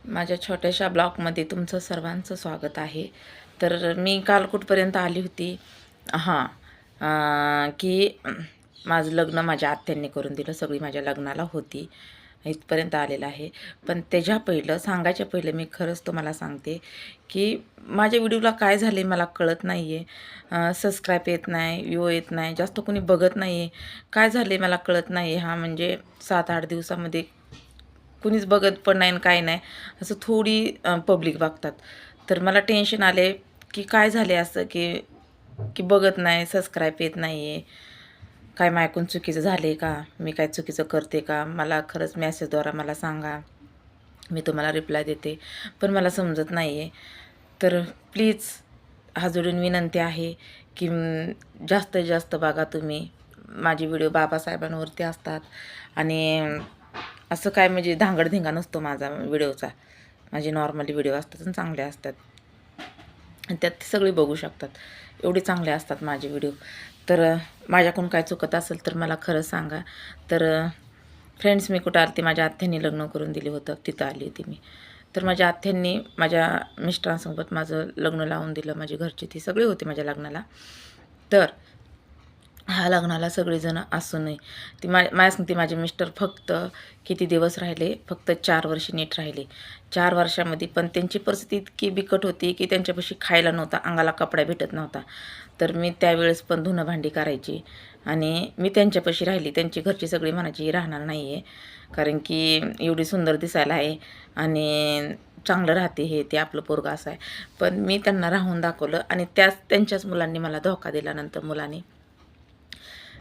माझ्या छोट्याशा ब्लॉगमध्ये तुमचं सर्वांचं स्वागत आहे. तर मी काल कुठपर्यंत आली होती. हां, की माझं लग्न माझ्या आत्यांनी करून दिलं. सगळी माझ्या लग्नाला होती. इथपर्यंत आलेलं आहे. पण त्याच्या पहिलं सांगायच्या पहिलं मी खरंच तुम्हाला सांगते, की माझ्या व्हिडिओला काय झाले मला कळत नाही आहे. सबस्क्राईब येत नाही, व्ह्यू येत नाही, जास्त कोणी बघत नाही आहे. काय झाले मला कळत नाही आहे. म्हणजे 7-8 दिवसामध्ये कुणीच बघत पण नाही आणि काय नाही, असं थोडी पब्लिक बघतात. तर मला टेन्शन आले की काय झाले असं की की बघत नाही, सबस्क्राईब येत नाही आहे. काय माझ्याकडून चुकीचं झाले का, मी काय चुकीचं करते का, मला खरंच मेसेजद्वारा मला सांगा, मी तुम्हाला रिप्लाय देते. पण मला समजत नाही आहे. तर प्लीज हात जोडून विनंती आहे की जास्तीत जास्त बघा तुम्ही. माझे व्हिडिओ बाबासाहेबांवरती असतात आणि असं काय म्हणजे धांगडधिंगा नसतो माझा व्हिडिओचा. माझे नॉर्मली व्हिडिओ असतात आणि चांगले असतात आणि त्यात ते सगळे बघू शकतात. एवढे चांगले असतात माझे व्हिडिओ. तर माझ्याकडून काय चुकत असेल तर मला खरं सांगा. तर फ्रेंड्स, मी कुठं आली, माझ्या आत्यांनी लग्न करून दिले होतं, तिथं आली होती मी. तर माझ्या आत्यांनी माझ्या मिस्टरांसोबत माझं लग्न लावून दिलं. माझे घरचे ती सगळे होते माझ्या लग्नाला. तर ह्या लग्नाला सगळेजण असूनही माझ्या सांगते माझे मिस्टर फक्त किती दिवस राहिले, फक्त 4 वर्ष नीट राहिले. 4 वर्षामध्ये पण त्यांची परिस्थिती इतकी बिकट होती की त्यांच्यापाशी खायला नव्हता, अंगाला कपडा भेटत नव्हता. तर मी त्यावेळेस पण धुणं भांडी करायची आणि मी त्यांच्यापाशी राहिली. त्यांची घरची सगळी म्हणायची राहणार नाही आहे, कारण की एवढी सुंदर दिसायला आहे आणि चांगलं राहते, हे ते आपलं पोरगं असं आहे. पण मी त्यांना राहून दाखवलं आणि त्यांच्याच मुलांनी मला धोका दिला. नंतर मुलांनी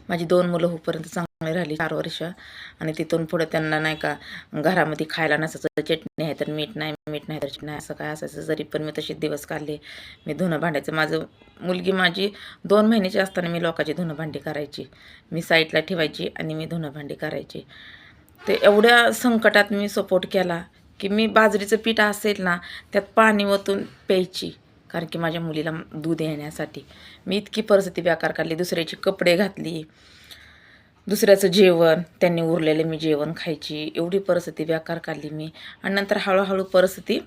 माझी 2 मुलं होईपर्यंत चांगली राहिली 4 वर्ष आणि तिथून पुढे त्यांना नाही का घरामध्ये खायला नसायचं. चटणी आहे तर मीठ नाही, मीठ नाही तर चटणी नाही, असं काय असायचं. जरी पण मी तसेच दिवस काढले. मी धुणं भांड्याचं मुलगी माझी 2 महिन्याची असताना मी लोकांची धुणं भांडी करायची. मी साईडला ठेवायची आणि मी धुणं भांडी करायची. ते एवढ्या संकटात मी सपोर्ट केला की मी बाजरीचं पीठ असेल ना, त्यात पाणी ओतून प्यायची, कारण की माझ्या मुलीला दूध येण्यासाठी. मी इतकी परिस्थिती बेकार काढली. दुसऱ्याची कपडे घातली, दुसऱ्याचं जेवण, त्यांनी उरलेलं मी जेवण खायची. एवढी परिस्थिती बेकार काढली मी. आणि नंतर हळूहळू परिस्थिती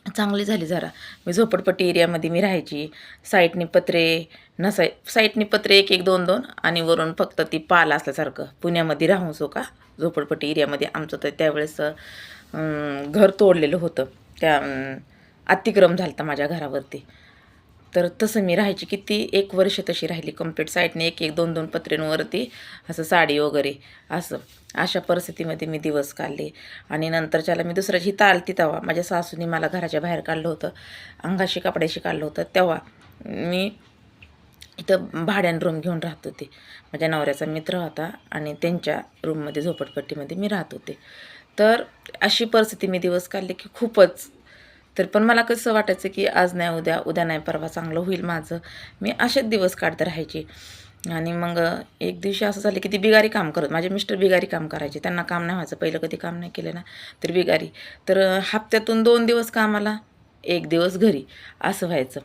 चांगली झाली जरा. मी झोपडपट्टी एरियामध्ये मी राहायची. साईडनी पत्रे साईडनी पत्रे 1-1, 2-2 आणि वरून फक्त ती पाल असल्यासारखं. पुण्यामध्ये राहून सो का झोपडपट्टी एरियामध्ये आमचं तर त्यावेळेस घर तोडलेलं होतं. अतिक्रम झाला होता माझ्या घरावरती. तर तसं मी राहायची. किती 1 वर्ष तशी राहिली कंप्लीट. साईडने 1-1, 2-2 पत्र्यांवरती असं साडी वगैरे असं. अशा परिस्थितीमध्ये मी दिवस काढले. आणि नंतरच्याला मी दुसऱ्याची आलती तेव्हा माझ्या सासूने मला घराच्या बाहेर काढलं होतं, अंगाशी कपड्याशी काढलं होतं. तेव्हा मी इथं भाड्यानं रूम घेऊन राहत होते. माझ्या नवऱ्याचा मित्र होता आणि त्यांच्या रूममध्ये झोपडपट्टीमध्ये मी राहत होते. तर अशी परिस्थिती मी दिवस काढले की खूपच. तर पण मला कसं वाटायचं की आज नाही उद्या, उद्या नाही परवा चांगलं होईल माझं. मी असेच दिवस काढत राहायचे. आणि मग एक दिवशी असं झालं की ती बिगारी काम करत, माझे मिस्टर बिगारी काम करायचे. त्यांना काम नाही व्हायचं, पहिलं कधी काम नाही केलं ना, तर बिगारी. तर हप्त्यातून 2 दिवस कामाला, 1 दिवस घरी, असं व्हायचं.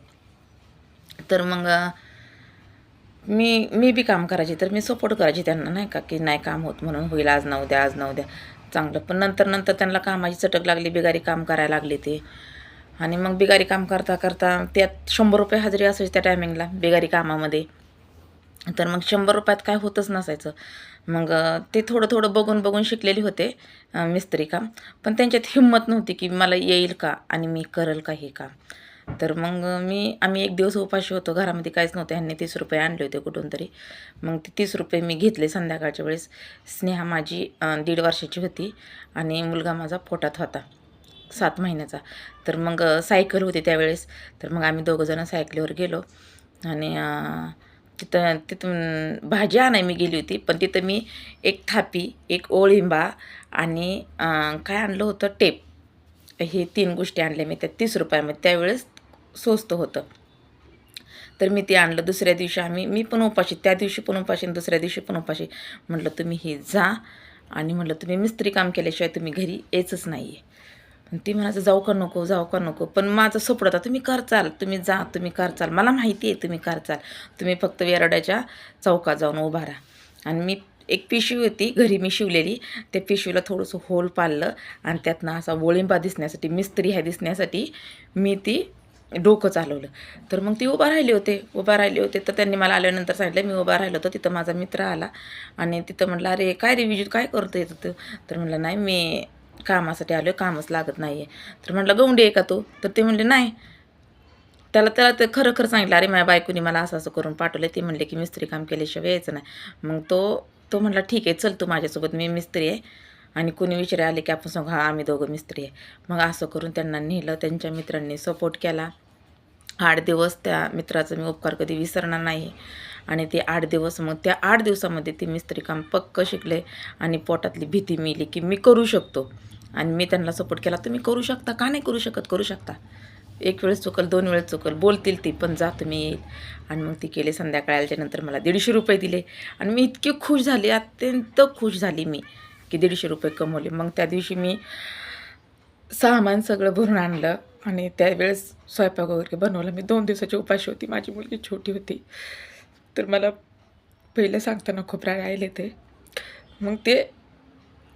तर मग मी बी काम करायचे. तर मी सपोर्ट करायचे त्यांना, नाही का, की नाही काम होत म्हणून, होईल आज ना उद्या, आज ना उद्या चांगलं. पण नंतर त्यांना कामाची चटक लागली, बिगारी काम करायला लागले ते. आणि मग बिगारी काम करता करता त्यात 100 रुपये हजेरी असायची त्या टायमिंगला बिगारी कामामध्ये. तर मग 100 रुपयात काय होतच नसायचं. मग ते थोडं थोडं बघून बघून शिकलेले होते मिस्त्री काम. पण त्यांच्यात हिंमत नव्हती की मला येईल का आणि मी करेल का हे काम. तर मग आम्ही एक दिवस उपाशी होतो, घरामध्ये काहीच नव्हतं. ह्यांनी 30 रुपये आणले होते कुठून तरी. मग ते 30 रुपये मी घेतले संध्याकाळच्या वेळेस. स्नेहा माझी 1.5 वर्षाची होती आणि मुलगा माझा पोटात होता 7 महिन्याचा. तर मग सायकल होती त्यावेळेस. तर मग आम्ही दोघंजणं सायकलीवर गेलो आणि तिथून भाजी आणाय मी गेली होती. पण तिथं मी एक थापी, एक ओळिंबा आणि काय आणलं होतं, टेप, हे 3 गोष्टी आणल्या मी त्या 30 रुपयामध्ये. त्यावेळेस स्वस्त होतं. तर मी ते आणलं. दुसऱ्या दिवशी मी पण उपाशी, त्या दिवशी पण उपाशी आणि दुसऱ्या दिवशी पण उपाशी. म्हटलं तुम्ही हे जा आणि म्हटलं तुम्ही मिस्त्री काम केल्याशिवाय तुम्ही घरी यायचंच नाही आहे. ती म्हणायचं जाऊ का नको, जाऊ का नको. पण माझं सपोर्ट होता, तुम्ही करचाल, तुम्ही जा, तुम्ही करचाल, मला माहिती आहे तुम्ही करचाल. तुम्ही फक्त वेरड्याच्या चौकात जाऊन उभा राहा. आणि मी एक पिशवी होती घरी मी शिवलेली, त्या पिशवीला थोडंसं होल पाडलं आणि त्यातनं असा वळिंबा दिसण्यासाठी, मिस्त्री आहे दिसण्यासाठी मी ती डोकं चालवलं. तर मग ती उभा राहिले होते तर त्यांनी मला आल्यानंतर सांगितलं, मी उभा राहिलो होतो तिथं माझा मित्र आला आणि तिथं म्हटलं, अरे काय रे विजू काय करतो येतं तू? तर म्हटलं नाही मी कामासाठी आलो आहे, कामच लागत नाही आहे. तर म्हटलं गौंडी आहे का तू? तर ते म्हणले नाही. त्याला ते खरं खरं सांगितलं, अरे माझ्या बायकोनी मला असं असं करून पाठवलं. ते म्हणले की मिस्त्री काम केल्याशिवाय यायचं नाही. मग तो तो म्हटला ठीक आहे चल तू माझ्यासोबत, मी मिस्त्री आहे आणि कोणी विचारे आले की आपण सांगू हां आम्ही दोघं मिस्त्री आहे. मग असं करून त्यांना नेलं. त्यांच्या मित्रांनी सपोर्ट केला. 8 दिवस त्या मित्राचा मी उपकार कधी विसरणार नाही. आणि ते 8 दिवस मग त्या 8 दिवसामध्ये ते मिस्त्री काम पक्क शिकले आणि पोटातली भीती मिली की मी करू शकतो. आणि मी त्यांना सपोर्ट केला, तुम्ही करू शकता, का नाही करू शकत? करू शकता. एक वेळेस चुकल, 2 वेळेस चुकल, बोलतील ती पण जा तुम्ही येईल. आणि मग ती केले. संध्याकाळी आल्याच्यानंतर मला ₹150 दिले आणि मी इतकी खुश झाली, अत्यंत खुश झाली मी की ₹150 कमवले. मग त्या दिवशी मी सामान सगळं भरून आणलं आणि त्यावेळेस स्वयंपाक वगैरे बनवला. मी 2 दिवसाची उपाशी होती. माझी मुलगी छोटी होती. तर मला पहिलं सांगताना खूप राग आले ते. मग ते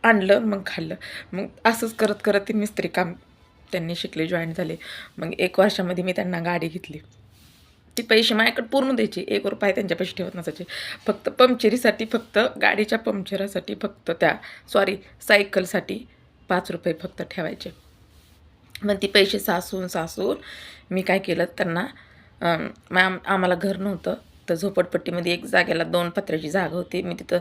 आणलं, मग खाल्लं. मग असंच करत करत ते मिस्त्री काम त्यांनी शिकले, जॉईन झाले. मग 1 वर्षामध्ये मी त्यांना गाडी घेतली. ती पैसे माझ्याकडे पूर्ण द्यायचे, ₹1 त्यांच्यापाशी ठेवत नसायचे. फक्त पंक्चरीसाठी, फक्त गाडीच्या पंक्चरासाठी, फक्त त्या सायकलसाठी ₹5 फक्त ठेवायचे. मग ती पैसे साचवून मी काय केलं त्यांना, आम्हाला घर नव्हतं तर झोपडपट्टीमध्ये एक जागेला 2 पत्र्याची जागा होती. मी तिथं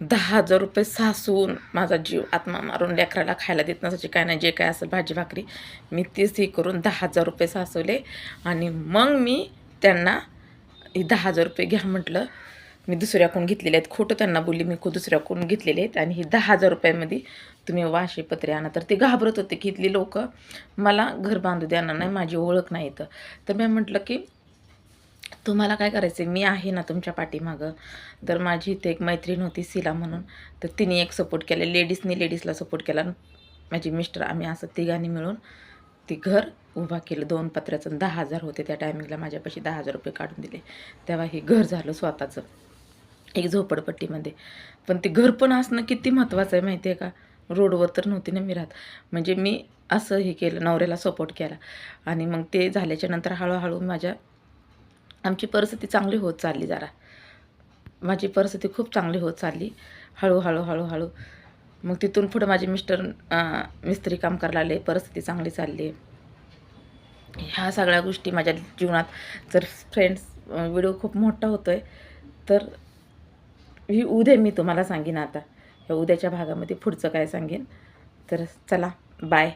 ₹10,000 साचवून माझा जीव आत्मा मारून लेकराला खायला देत नसायचे, काय नाही जे काय असेल भाजी भाकरी मी तीच हे करून ₹10,000 साचवले. आणि मग मी त्यांना हे ₹10,000 घ्या म्हटलं. मी दुसऱ्याकडून घेतलेले आहेत. खोटं त्यांना बोलली मी दुसऱ्याकडून घेतलेले आहेत आणि हे ₹10,000 तुम्ही वाशे पत्रे आणा. तर ते घाबरत होते की इथली लोकं मला घर बांधू देणार नाही, माझी ओळख नाही इथं. तर मी म्हटलं की तुम्हाला काय करायचं आहे, मी आहे ना तुमच्या पाठीमागं. तर माझी इथे एक मैत्रीण होती सीला म्हणून, तर तिने एक सपोर्ट केला, लेडीजला सपोर्ट केला. माझी मिस्टर आम्ही असं तिघांनी मिळून ते घर उभा केलं. 2 पत्र्याचं 10,000 होते त्या टायमिंगला, माझ्यापाशी ₹10,000 काढून दिले. तेव्हा हे घर झालं स्वतःचं एक झोपडपट्टीमध्ये. पण ते घर पण असणं किती महत्त्वाचं आहे माहिती आहे का? रोडवर तर नव्हती ना मी राहत. म्हणजे मी असं हे केलं, नवऱ्याला सपोर्ट केला. आणि मग ते झाल्याच्यानंतर हळूहळू आमची परिस्थिती चांगली होत चालली जरा. माझी परिस्थिती खूप चांगली होत चालली हळूहळू. मग तिथून पुढं माझे मिस्टर मिस्त्री काम करायला लागले, परिस्थिती चांगली चालली. ह्या सगळ्या गोष्टी माझ्या जीवनात. तर फ्रेंड्स, व्हिडिओ खूप मोठा होतो आहे, तर ही उद्या मी तुम्हाला सांगेन आता. या उद्याच्या भागामध्ये पुढचं काय सांगेन. तर चला बाय.